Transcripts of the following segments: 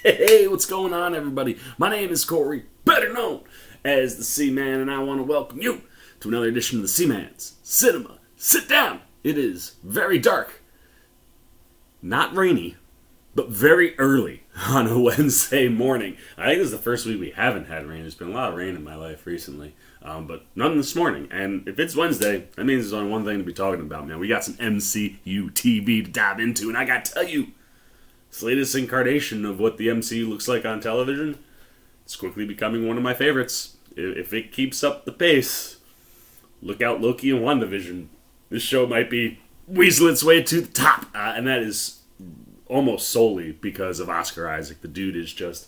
Hey, what's going on, everybody? My name is Corey, better known as the Seaman, and I want to welcome you to another edition of the Seaman's Cinema. Sit down. It is very dark, not rainy, but very early on a Wednesday morning. I think this is the first week we haven't had rain. There's been a lot of rain in my life recently, but none this morning. And if it's Wednesday, that means there's only one thing to be talking about, man. We got some MCU TV to dive into, and I got to tell you, this latest incarnation of what the MCU looks like on television, it's quickly becoming one of my favorites. If it keeps up the pace, look out Loki and WandaVision. This show might be weasel its way to the top, and that is almost solely because of Oscar Isaac. The dude is just,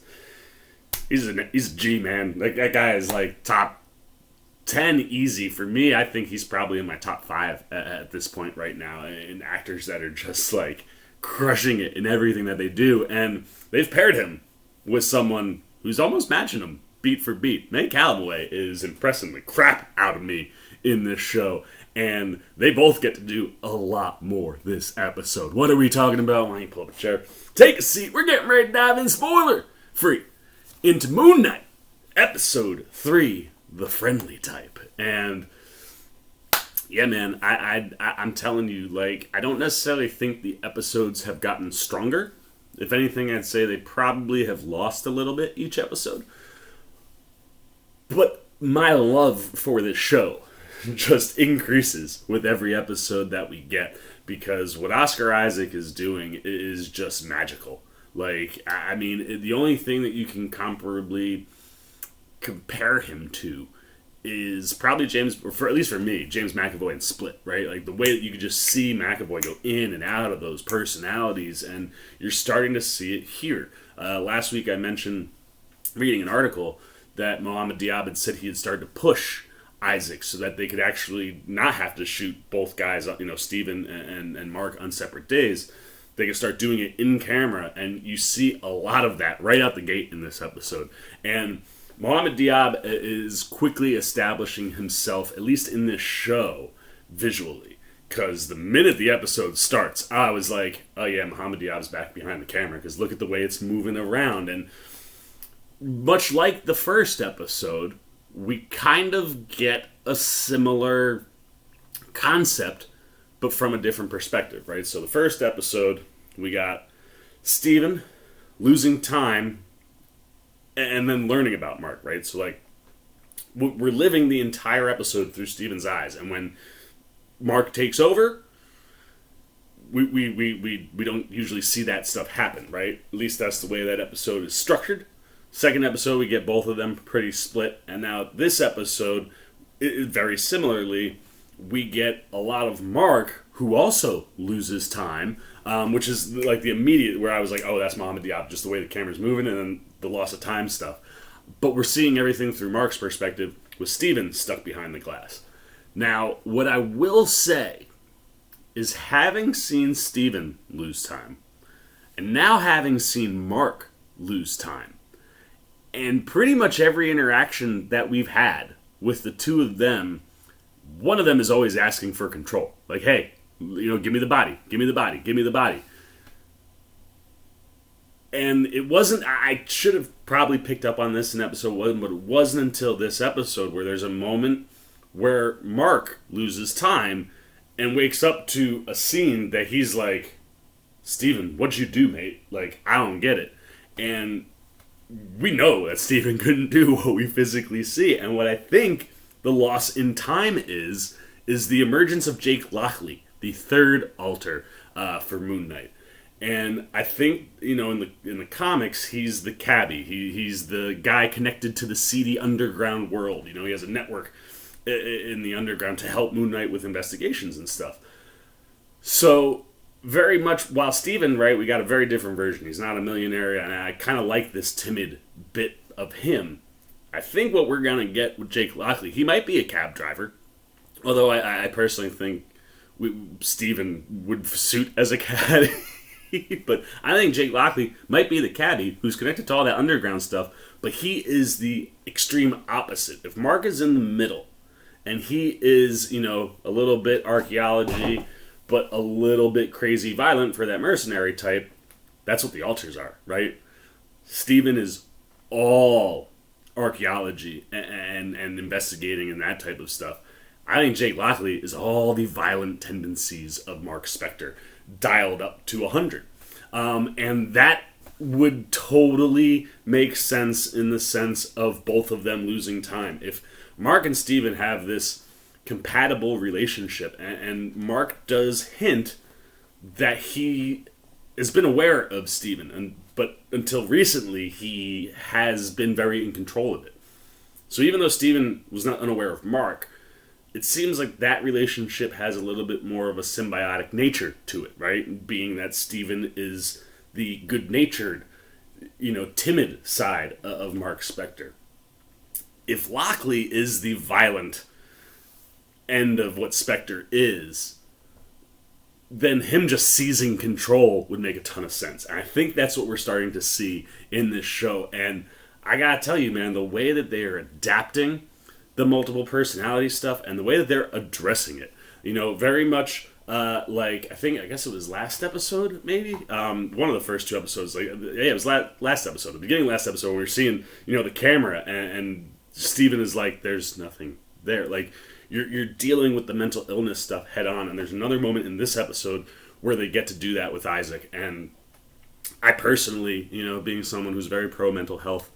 he's a G, man. That guy is like top 10 easy for me. I think he's probably in my top 5 at this point right now, in actors that are just like crushing it in everything that they do. And they've paired him with someone who's almost matching him beat for beat. Calamawy is impressing the crap out of me in this show, and they both get to do a lot more this episode. What are we talking about? Why don't you pull up a chair, take a seat, we're getting ready to dive in spoiler free into Moon Knight episode 3, The Friendly Type. And yeah, man, I'm telling you, like, I don't necessarily think the episodes have gotten stronger. If anything, I'd say they probably have lost a little bit each episode. But my love for this show just increases with every episode that we get, because what Oscar Isaac is doing is just magical. Like, I mean, the only thing that you can comparably compare him to is probably James, or at least for me, James McAvoy in Split, right? Like the way that you could just see McAvoy go in and out of those personalities, and you're starting to see it here. Last week I mentioned reading an article that Mohamed Diab had said he had started to push Isaac so that they could actually not have to shoot both guys, Steven and Mark on separate days. They could start doing it in camera, and you see a lot of that right out the gate in this episode. And Mohamed Diab is quickly establishing himself, at least in this show, visually. Because the minute the episode starts, I was like, oh yeah, Mohamed Diab's back behind the camera, because look at the way it's moving around. And much like the first episode, we kind of get a similar concept, but from a different perspective, right? So the first episode, we got Steven losing time and then learning about Mark, right? So, like, we're living the entire episode through Steven's eyes, and when Mark takes over, we don't usually see that stuff happen, right? At least that's the way that episode is structured. Second episode, we get both of them pretty split, and now this episode, very similarly, we get a lot of Mark, who also loses time, which is like the immediate, where I was like, oh, that's Mohamed Diab, just the way the camera's moving, and then the loss of time stuff. But we're seeing everything through Mark's perspective, with Steven stuck behind the glass. Now, what I will say is, having seen Steven lose time, and now having seen Mark lose time, and pretty much every interaction that we've had with the two of them, one of them is always asking for control. Like, hey, give me the body, give me the body, give me the body. And it wasn't, I should have probably picked up on this in episode 1, but it wasn't until this episode where there's a moment where Mark loses time and wakes up to a scene that he's like, Steven, what'd you do, mate? Like, I don't get it. And we know that Steven couldn't do what we physically see. And what I think the loss in time is the emergence of Jake Lockley, the third alter for Moon Knight. And I think, in the comics, he's the cabbie. He's the guy connected to the seedy underground world. He has a network in the underground to help Moon Knight with investigations and stuff. So, very much, while Steven, right, we got a very different version. He's not a millionaire, and I kind of like this timid bit of him. I think what we're going to get with Jake Lockley, he might be a cab driver, although I personally think Steven would suit as a cabbie. But I think Jake Lockley might be the cabbie who's connected to all that underground stuff, but he is the extreme opposite. If Mark is in the middle, and he is, a little bit archaeology, but a little bit crazy violent for that mercenary type, that's what the alters are, right? Steven is all archaeology and investigating and that type of stuff. I think Jake Lockley is all the violent tendencies of Mark Spector dialed up to 100. And that would totally make sense in the sense of both of them losing time. If Mark and Steven have this compatible relationship, and Mark does hint that he has been aware of Steven, but until recently he has been very in control of it. So even though Steven was not unaware of Mark, it seems like that relationship has a little bit more of a symbiotic nature to it, right? Being that Steven is the good-natured, timid side of Mark Spector. If Lockley is the violent end of what Spector is, then him just seizing control would make a ton of sense. And I think that's what we're starting to see in this show. And I gotta tell you, man, the way that they are adapting the multiple personality stuff and the way that they're addressing it, very much I guess it was last episode, maybe? One of the first two episodes. It was last episode. The beginning of last episode, we were seeing, the camera, and Steven is like, there's nothing there. Like, you're dealing with the mental illness stuff head on, and there's another moment in this episode where they get to do that with Isaac. And I personally, being someone who's very pro mental health,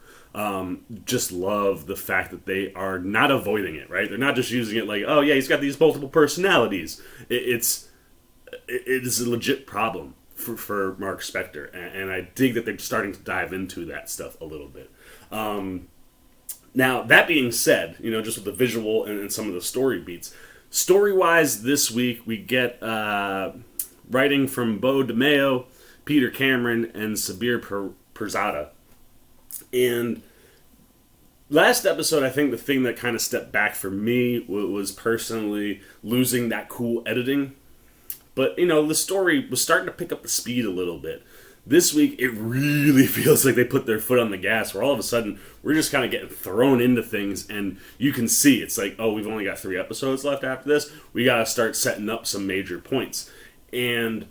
just love the fact that they are not avoiding it, right? They're not just using it like, oh yeah, he's got these multiple personalities. It is a legit problem for Mark Spector, and I dig that they're starting to dive into that stuff a little bit. Now, that being said, just with the visual and some of the story beats, story-wise this week we get writing from Bo DeMeo, Peter Cameron, and Sabir Perzada. And last episode, I think the thing that kind of stepped back for me was personally losing that cool editing. But, the story was starting to pick up the speed a little bit. This week, it really feels like they put their foot on the gas, where all of a sudden, we're just kind of getting thrown into things, and you can see, it's like, oh, we've only got 3 episodes left after this, we gotta start setting up some major points. And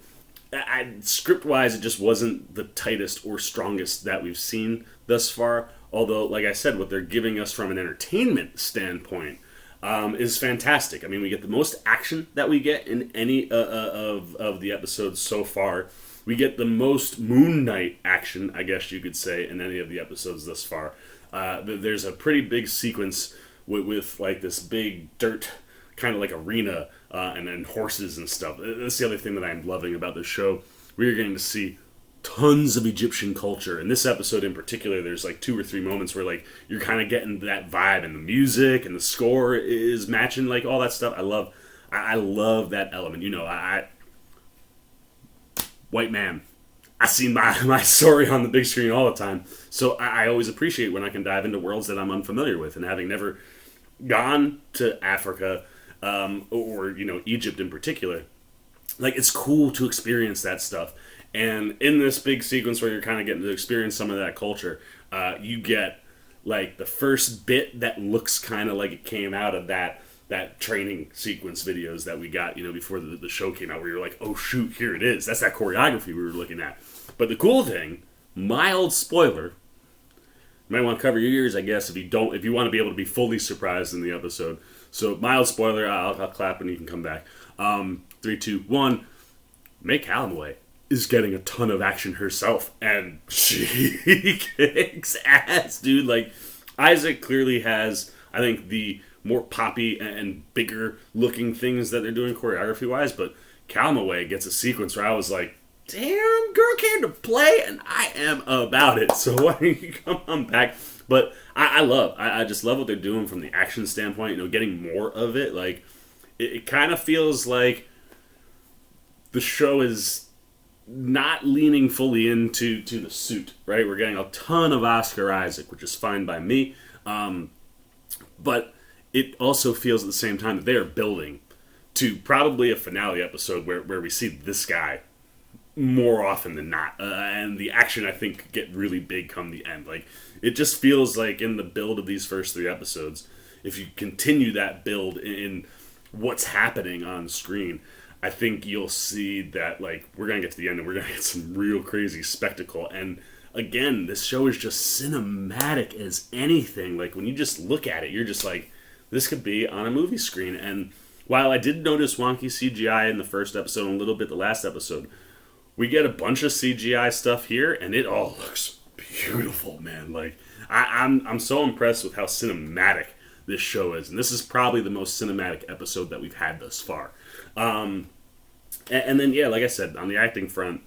script-wise, it just wasn't the tightest or strongest that we've seen thus far, although, like I said, what they're giving us from an entertainment standpoint is fantastic. I mean, we get the most action that we get in any of the episodes so far. We get the most Moon Knight action, I guess you could say, in any of the episodes thus far. There's a pretty big sequence with like this big dirt kind of like arena and then horses and stuff. That's the other thing that I'm loving about this show. We're getting to see tons of Egyptian culture. In this episode in particular, there's like 2 or 3 moments where like you're kind of getting that vibe, and the music and the score is matching, like all that stuff. I love that element. White man. I see my story on the big screen all the time. So I always appreciate when I can dive into worlds that I'm unfamiliar with. And having never gone to Africa or Egypt in particular, like, it's cool to experience that stuff. And in this big sequence where you're kind of getting to experience some of that culture, you get like the first bit that looks kind of like it came out of that training sequence videos that we got, before the show came out, where you're like, oh shoot, here it is. That's that choreography we were looking at. But the cool thing, mild spoiler, you might want to cover your ears, I guess, if you want to be able to be fully surprised in the episode. So mild spoiler, I'll clap and you can come back. 3, 2, 1. May Calamawy is getting a ton of action herself, and she kicks ass, dude. Like, Isaac clearly has, I think, the more poppy and bigger looking things that they're doing choreography wise, but Calamawy gets a sequence where I was like, damn, girl came to play and I am about it. So why don't you come on back? But I just love what they're doing from the action standpoint, getting more of it. Like, it kind of feels like the show is not leaning fully into the suit, right? We're getting a ton of Oscar Isaac, which is fine by me. But it also feels at the same time that they are building to probably a finale episode where we see this guy more often than not. And the action, I think, could get really big come the end. Like, it just feels like in the build of these first 3 episodes, if you continue that build in what's happening on screen, I think you'll see that, like, we're going to get to the end and we're going to get some real crazy spectacle. And again, this show is just cinematic as anything. Like, when you just look at it, you're just like, this could be on a movie screen. And while I did notice wonky CGI in the first episode and a little bit the last episode, we get a bunch of CGI stuff here, and it all looks beautiful, man. Like, I'm so impressed with how cinematic this show is. And this is probably the most cinematic episode that we've had thus far. And then, yeah, like I said, on the acting front,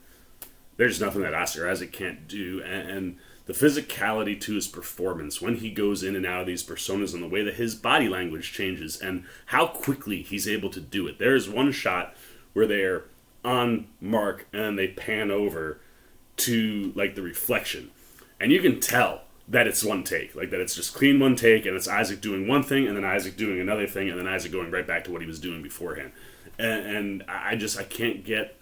there's nothing that Oscar Isaac can't do. And the physicality to his performance when he goes in and out of these personas and the way that his body language changes and how quickly he's able to do it. There's one shot where they're on Mark and they pan over to, like, the reflection. And you can tell that it's one take. Like, that it's just clean one take, and it's Isaac doing one thing, and then Isaac doing another thing, and then Isaac going right back to what he was doing beforehand. And I can't get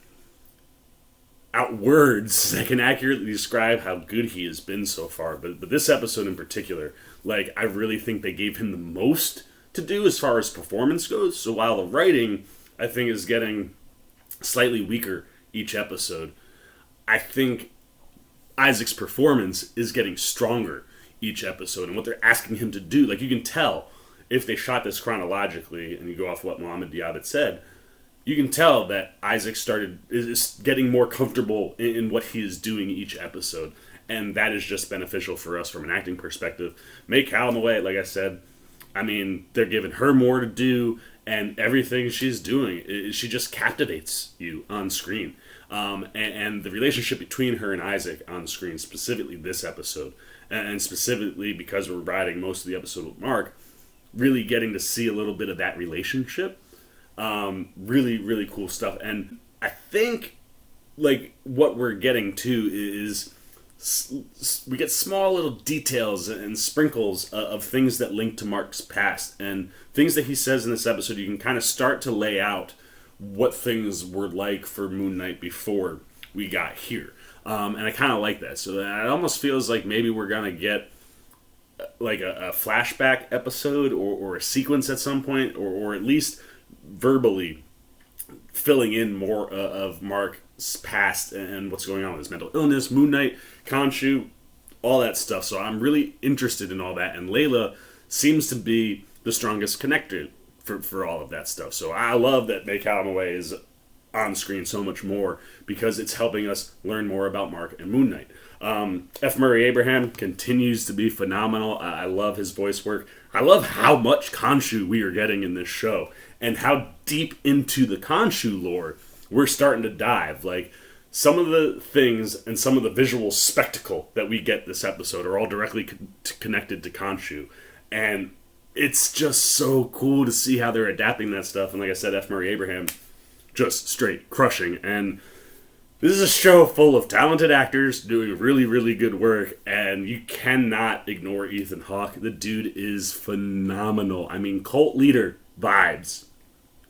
out words that can accurately describe how good he has been so far. But this episode in particular, like, I really think they gave him the most to do as far as performance goes. So while the writing, I think, is getting slightly weaker each episode, I think Isaac's performance is getting stronger each episode, and what they're asking him to do, like, you can tell if they shot this chronologically, and you go off what Mohamed Diab had said, you can tell that Isaac is getting more comfortable in what he is doing each episode, and that is just beneficial for us from an acting perspective. May Calamawy, like I said, I mean, they're giving her more to do, and everything she's doing, she just captivates you on screen. And the relationship between her and Isaac on screen, specifically this episode, and specifically because we're riding most of the episode with Mark, really getting to see a little bit of that relationship. Really, really cool stuff. And I think, like, what we're getting to is we get small little details and sprinkles of things that link to Mark's past, and things that he says in this episode. You can kind of start to lay out what things were like for Moon Knight before we got here. And I kind of like that. So it almost feels like maybe we're going to get like a flashback episode or a sequence at some point, or at least verbally filling in more of Mark's past and what's going on with his mental illness, Moon Knight, Khonshu, all that stuff. So I'm really interested in all that. And Layla seems to be the strongest connector for all of that stuff. So I love that May Calamawy is on screen so much more, because it's helping us learn more about Mark and Moon Knight. F. Murray Abraham continues to be phenomenal. I love his voice work. I love how much Khonshu we are getting in this show, and how deep into the Khonshu lore we're starting to dive. Like, some of the things and some of the visual spectacle that we get this episode are all directly connected to Khonshu, and it's just so cool to see how they're adapting that stuff. And like I said, F. Murray Abraham, just straight crushing. And this is a show full of talented actors doing really, really good work, and you cannot ignore Ethan Hawke. The dude is phenomenal. I mean, cult leader vibes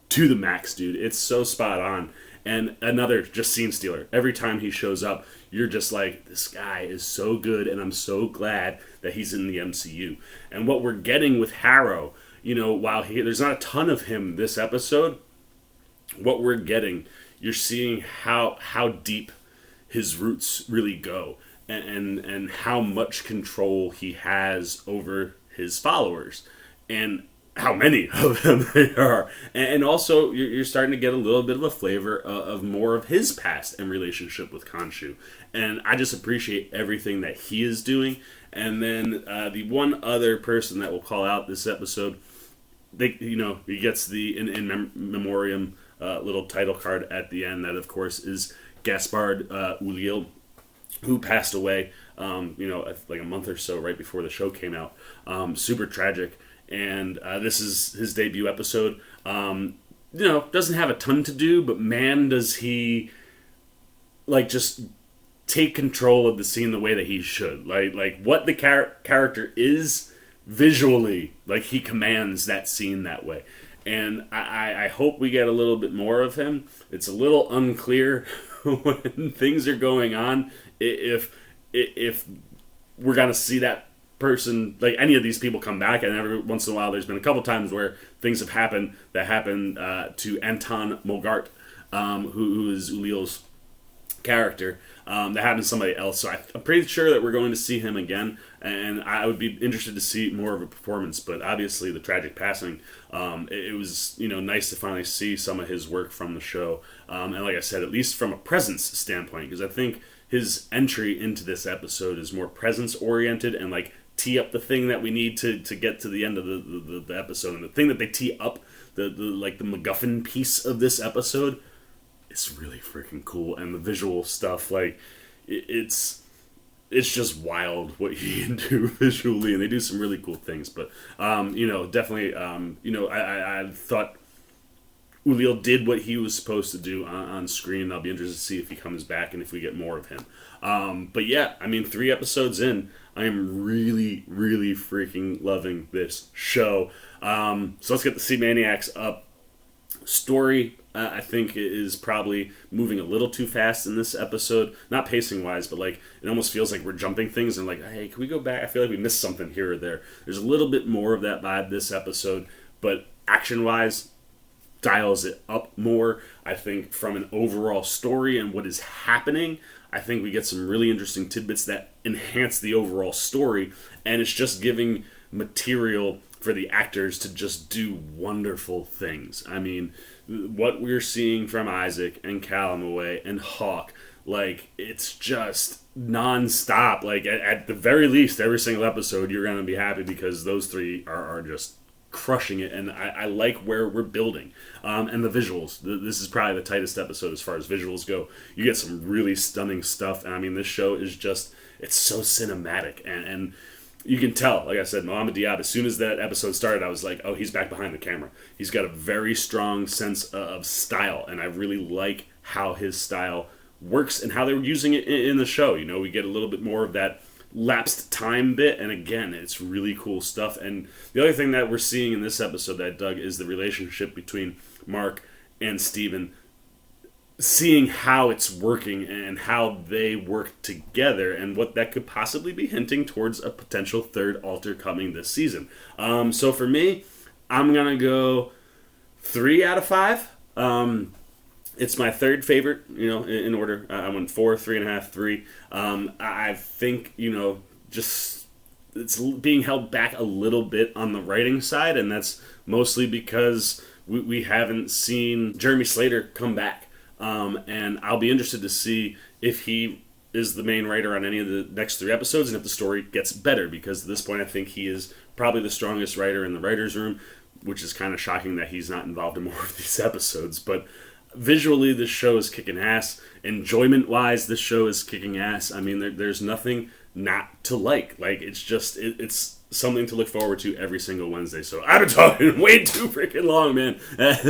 to the max, dude. It's so spot on. And another just scene stealer. Every time he shows up, you're just like, this guy is so good, and I'm so glad that he's in the MCU. And what we're getting with Harrow, you know, while there's not a ton of him this episode, what we're getting, you're seeing how deep his roots really go, and how much control he has over his followers, and how many of them there are. And also, you're starting to get a little bit of a flavor of more of his past and relationship with Khonshu. And I just appreciate everything that he is doing. And then the one other person that we'll call out this episode, he gets the in memoriam little title card at the end. That, of course, is Gaspard Ulliel, who passed away, like a month or so right before the show came out. Super tragic. And this is his debut episode. Doesn't have a ton to do, but man, does he just take control of the scene the way that he should. Like what the character is visually, like he commands that scene that way. And I hope we get a little bit more of him. It's a little unclear when things are going on if we're gonna see that person, like any of these people, come back. And every once in a while there's been a couple times where things have happened to Anton Mogart, who is Ulliel's character, that happened to somebody else. So I'm pretty sure that we're going to see him again, and I would be interested to see more of a performance. But obviously, the tragic passing, it was nice to finally see some of his work from the show. And like I said, at least from a presence standpoint, because I think his entry into this episode is more presence oriented and like tee up the thing that we need to get to the end of the episode. And the thing that they tee up, the MacGuffin piece of this episode, it's really freaking cool. And the visual stuff, like it's just wild what he can do visually, and they do some really cool things. But definitely, I thought Ulil did what he was supposed to do on screen. I'll be interested to see if he comes back and if we get more of him. But yeah, I mean, 3 episodes in, I am really, really freaking loving this show. So let's get the Sea Maniacs up. Story, I think, is probably moving a little too fast in this episode. Not pacing-wise, but like it almost feels like we're jumping things and like, hey, can we go back? I feel like we missed something here or there. There's a little bit more of that vibe this episode, but action-wise, dials it up more. I think from an overall story and what is happening, I think we get some really interesting tidbits that enhance the overall story, and it's just giving material for the actors to just do wonderful things. I mean, what we're seeing from Isaac and Calamawy and Hawke, like, it's just non-stop. Like, at the very least, every single episode, you're going to be happy because those 3 are just crushing it, and I like where we're building. And the visuals. This is probably the tightest episode as far as visuals go. You get some really stunning stuff, and I mean, this show is just, it's so cinematic, and you can tell, like I said, Mohamed Diab, as soon as that episode started, I was like, oh, he's back behind the camera. He's got a very strong sense of style, and I really like how his style works and how they're using it in the show. We get a little bit more of that lapsed time bit, and again, it's really cool stuff. And the other thing that we're seeing in this episode that I dug is the relationship between Mark and Steven, seeing how it's working and how they work together and what that could possibly be hinting towards a potential third alter coming this season. So for me, I'm gonna go 3 out of 5. It's my third favorite, in order. I went 4, 3.5, 3. I think, just it's being held back a little bit on the writing side, and that's mostly because we haven't seen Jeremy Slater come back. And I'll be interested to see if he is the main writer on any of the next 3 episodes and if the story gets better, because at this point I think he is probably the strongest writer in the writer's room, which is kind of shocking that he's not involved in more of these episodes. But visually, this show is kicking ass. Enjoyment-wise, this show is kicking ass. I mean, there's nothing not to like. Like, it's just, it's something to look forward to every single Wednesday. So I've been talking way too freaking long, man.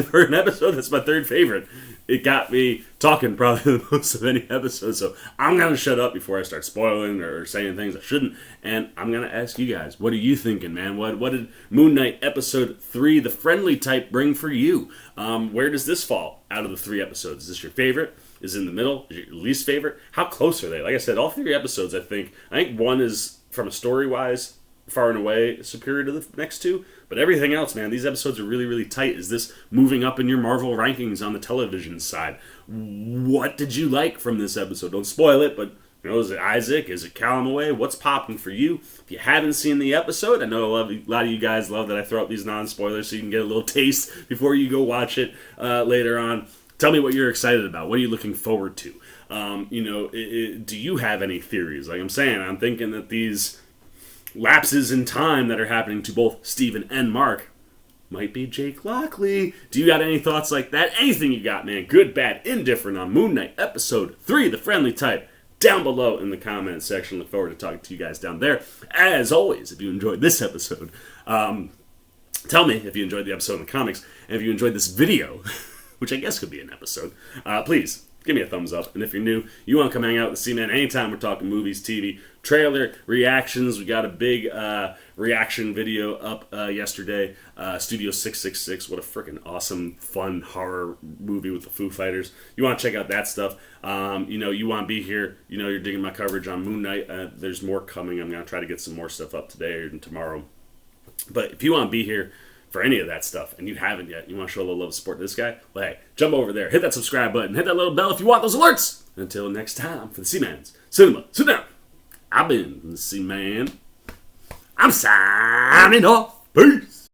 For an episode that's my third favorite, it got me talking probably the most of any episode. So I'm going to shut up before I start spoiling or saying things I shouldn't. And I'm going to ask you guys, what are you thinking, man? What did Moon Knight Episode 3, The Friendly Type, bring for you? Where does this fall out of the 3 episodes? Is this your favorite? Is it in the middle? Is it your least favorite? How close are they? Like I said, all 3 episodes, I think one is, from a story-wise, far and away superior to the next 2. But everything else, man, these episodes are really, really tight. Is this moving up in your Marvel rankings on the television side? What did you like from this episode? Don't spoil it, but is it Isaac? Is it Calamawy? What's popping for you? If you haven't seen the episode, I know a lot of you guys love that I throw out these non-spoilers so you can get a little taste before you go watch it later on. Tell me what you're excited about. What are you looking forward to? Do you have any theories? Like I'm saying, I'm thinking that these lapses in time that are happening to both Steven and Mark might be Jake Lockley. Do you got any thoughts like that? Anything you got, man? Good, bad, indifferent on Moon Knight Episode 3, The Friendly Type, down below in the comment section. Look forward to talking to you guys down there. As always, if you enjoyed this episode, tell me if you enjoyed the episode in the comics, and if you enjoyed this video, which I guess could be an episode, please give me a thumbs up. And if you're new, you want to come hang out with C-Man anytime we're talking movies, TV, trailer, reactions. We got a big reaction video up yesterday. Studio 666. What a freaking awesome, fun horror movie with the Foo Fighters. You want to check out that stuff. You want to be here. You're digging my coverage on Moon Knight. There's more coming. I'm going to try to get some more stuff up today or tomorrow. But if you want to be here, for any of that stuff, and you haven't yet, you want to show a little love and support to this guy, well, hey, jump over there, hit that subscribe button, hit that little bell if you want those alerts. Until next time, for the Seaman's Cinema, sit down. I've been the Seaman. I'm signing off. Peace.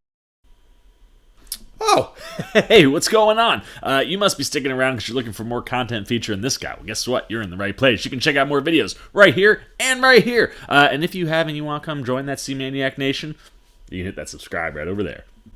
Oh, hey, what's going on? You must be sticking around because you're looking for more content featuring this guy. Well, guess what? You're in the right place. You can check out more videos right here and right here. And if you have and you want to come join that Sea Maniac Nation, you can hit that subscribe right over there.